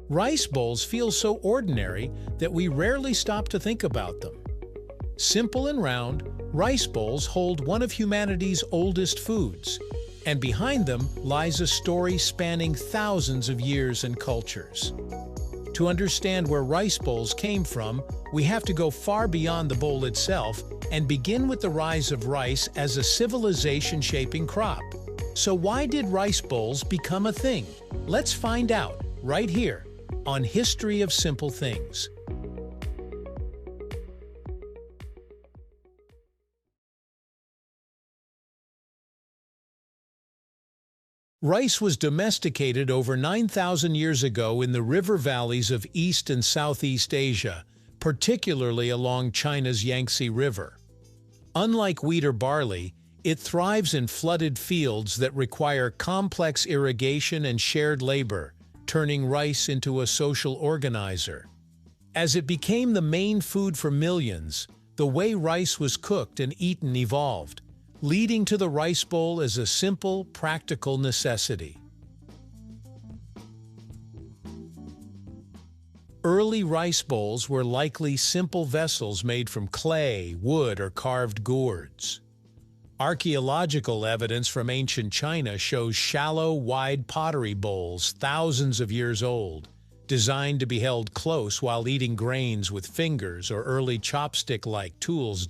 Rice bowls feel so ordinary that we rarely stop to think about them. Simple and round, rice bowls hold one of humanity's oldest foods, and behind them lies a story spanning thousands of years and cultures. To understand where rice bowls came from, we have to go far beyond the bowl itself and begin with the rise of rice as a civilization-shaping crop. So why did rice bowls become a thing? Let's find out right here on History of Simple Things. Rice was domesticated over 9,000 years ago in the river valleys of East and Southeast Asia, particularly along China's Yangtze River. Unlike wheat or barley, it thrives in flooded fields that require complex irrigation and shared labor, turning rice into a social organizer. As it became the main food for millions, the way rice was cooked and eaten evolved, leading to the rice bowl as a simple, practical necessity. Early rice bowls were likely simple vessels made from clay, wood, or carved gourds. Archaeological evidence from ancient China shows shallow, wide pottery bowls thousands of years old, designed to be held close while eating grains with fingers or early chopstick-like tools.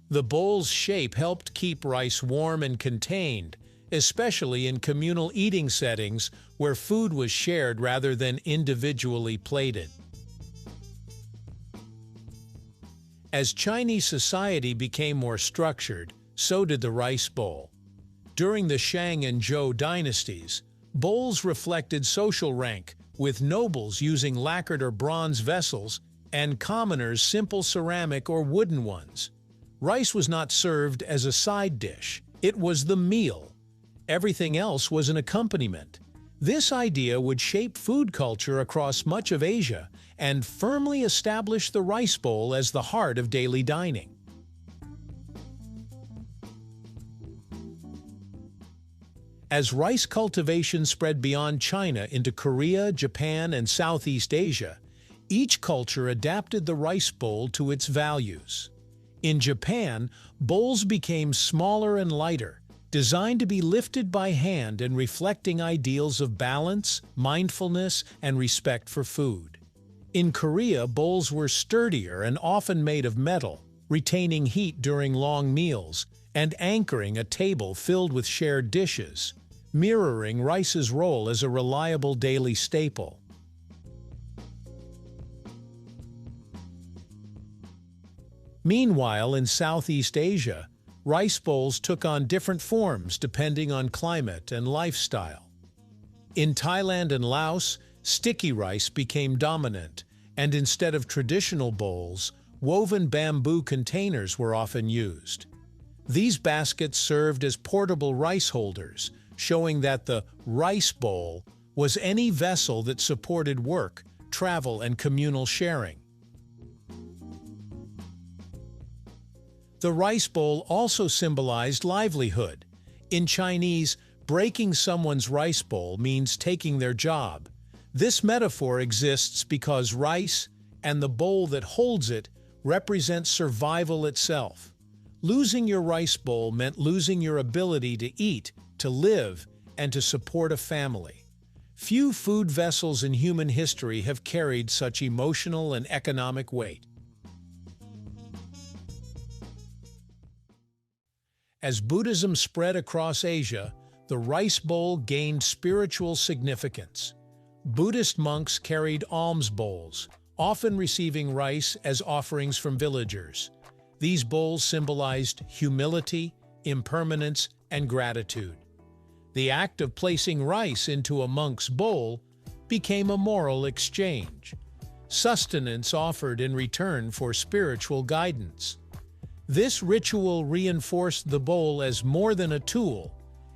The bowl's shape helped keep rice warm and contained, especially in communal eating settings where food was shared rather than individually plated. As Chinese society became more structured, so did the rice bowl. During the Shang and Zhou dynasties, bowls reflected social rank, with nobles using lacquered or bronze vessels and commoners simple ceramic or wooden ones. Rice was not served as a side dish, it was the meal. Everything else was an accompaniment. This idea would shape food culture across much of Asia and firmly establish the rice bowl as the heart of daily dining. As rice cultivation spread beyond China into Korea, Japan, and Southeast Asia, each culture adapted the rice bowl to its values. In Japan, bowls became smaller and lighter, designed to be lifted by hand and reflecting ideals of balance, mindfulness, and respect for food. In Korea, bowls were sturdier and often made of metal, retaining heat during long meals and anchoring a table filled with shared dishes, mirroring rice's role as a reliable daily staple. Meanwhile, in Southeast Asia, rice bowls took on different forms depending on climate and lifestyle. In Thailand and Laos, sticky rice became dominant, and instead of traditional bowls, woven bamboo containers were often used. These baskets served as portable rice holders, showing that the rice bowl was any vessel that supported work, travel, and communal sharing. The rice bowl also symbolized livelihood. In Chinese, breaking someone's rice bowl means taking their job. This metaphor exists because rice, and the bowl that holds it, represent survival itself. Losing your rice bowl meant losing your ability to eat, to live, and to support a family. Few food vessels in human history have carried such emotional and economic weight. As Buddhism spread across Asia, the rice bowl gained spiritual significance. Buddhist monks carried alms bowls, often receiving rice as offerings from villagers. These bowls symbolized humility, impermanence, and gratitude. The act of placing rice into a monk's bowl became a moral exchange, sustenance offered in return for spiritual guidance. This ritual reinforced the bowl as more than a tool.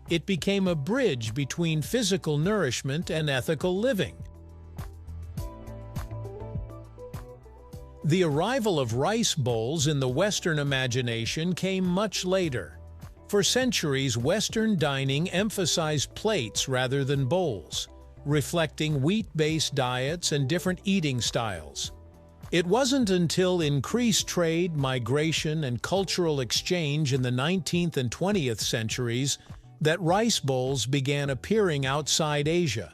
It became a bridge between physical nourishment and ethical living. The arrival of rice bowls in the Western imagination came much later. For centuries, Western dining emphasized plates rather than bowls, reflecting wheat-based diets and different eating styles. It wasn't until increased trade, migration, and cultural exchange in the 19th and 20th centuries that rice bowls began appearing outside Asia.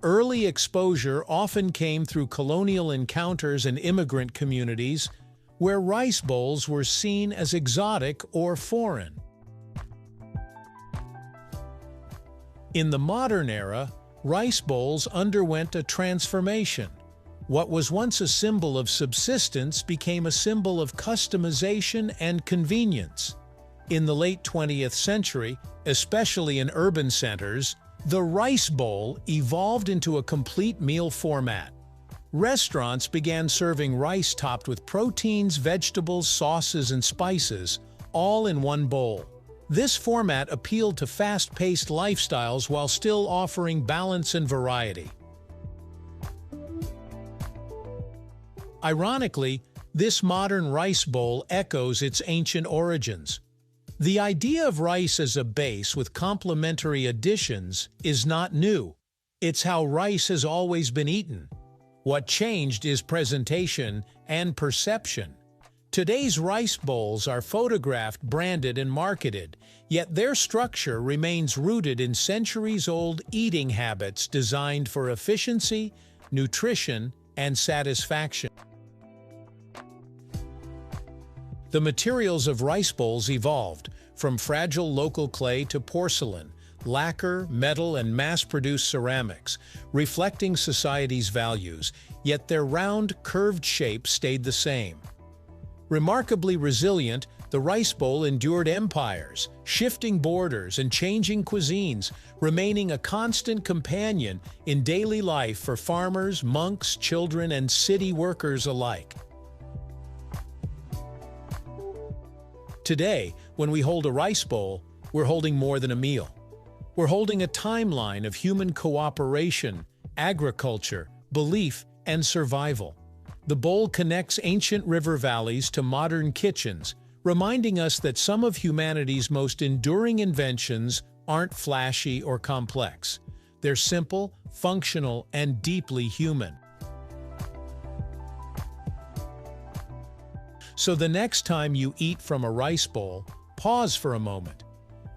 Early exposure often came through colonial encounters and immigrant communities, where rice bowls were seen as exotic or foreign. In the modern era, rice bowls underwent a transformation. What was once a symbol of subsistence became a symbol of customization and convenience. In the late 20th century, especially in urban centers, the rice bowl evolved into a complete meal format. Restaurants began serving rice topped with proteins, vegetables, sauces, and spices, all in one bowl. This format appealed to fast-paced lifestyles while still offering balance and variety. Ironically, this modern rice bowl echoes its ancient origins. The idea of rice as a base with complementary additions is not new. It's how rice has always been eaten. What changed is presentation and perception. Today's rice bowls are photographed, branded, and marketed, yet their structure remains rooted in centuries-old eating habits designed for efficiency, nutrition, and satisfaction. The materials of rice bowls evolved, from fragile local clay to porcelain, lacquer, metal, and mass-produced ceramics, reflecting society's values, yet their round, curved shape stayed the same. Remarkably resilient, the rice bowl endured empires, shifting borders and changing cuisines, remaining a constant companion in daily life for farmers, monks, children, and city workers alike. Today, when we hold a rice bowl, we're holding more than a meal. We're holding a timeline of human cooperation, agriculture, belief, and survival. The bowl connects ancient river valleys to modern kitchens, reminding us that some of humanity's most enduring inventions aren't flashy or complex. They're simple, functional, and deeply human. So the next time you eat from a rice bowl, pause for a moment.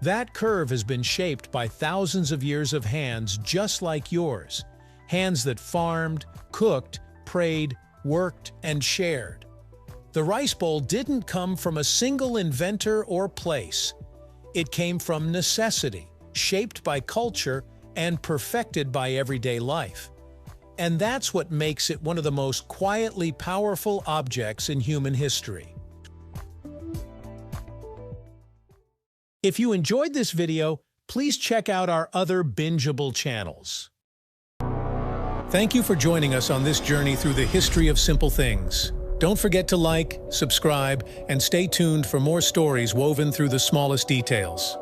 That curve has been shaped by thousands of years of hands just like yours. Hands that farmed, cooked, prayed, worked, and shared. The rice bowl didn't come from a single inventor or place. It came from necessity, shaped by culture, and perfected by everyday life. And that's what makes it one of the most quietly powerful objects in human history. If you enjoyed this video, please check out our other bingeable channels. Thank you for joining us on this journey through the history of simple things. Don't forget to like, subscribe, and stay tuned for more stories woven through the smallest details.